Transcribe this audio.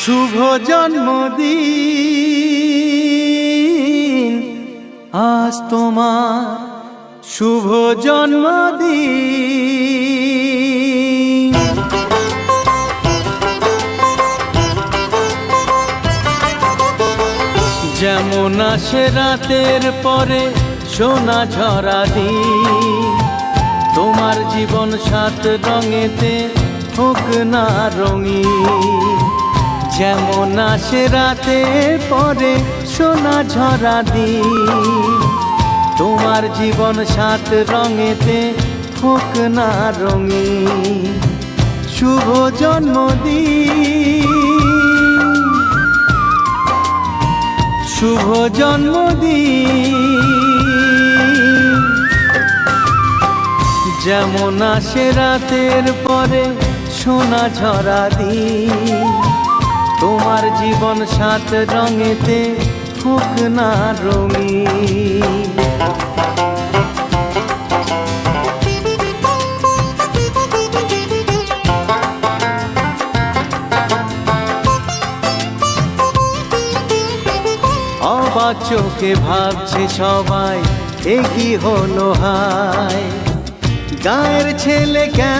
শুভ জন্মদিন আজ তোমার শুভ জন্মদিন। যেমন আসে রাতের পরে সোনা ঝরা দিন, তোমার জীবন সাত রঙেতে হোক না রঙিন। যেমন আসে রাতের পরে সোনা ঝরা দিন, তোমার জীবন সাত রঙেতে হোক না রঙিন। শুভ জন্মদিন, শুভ জন্মদিন। যেমন আসে রাতের পরে সোনা ঝরা দিন, তোমার জীবন সাত রঙেতে হোক না রঙিন। অবাক চোখে ভাবছে সবাই, এ কি হলো হায়, গায়ের ছেলে কেন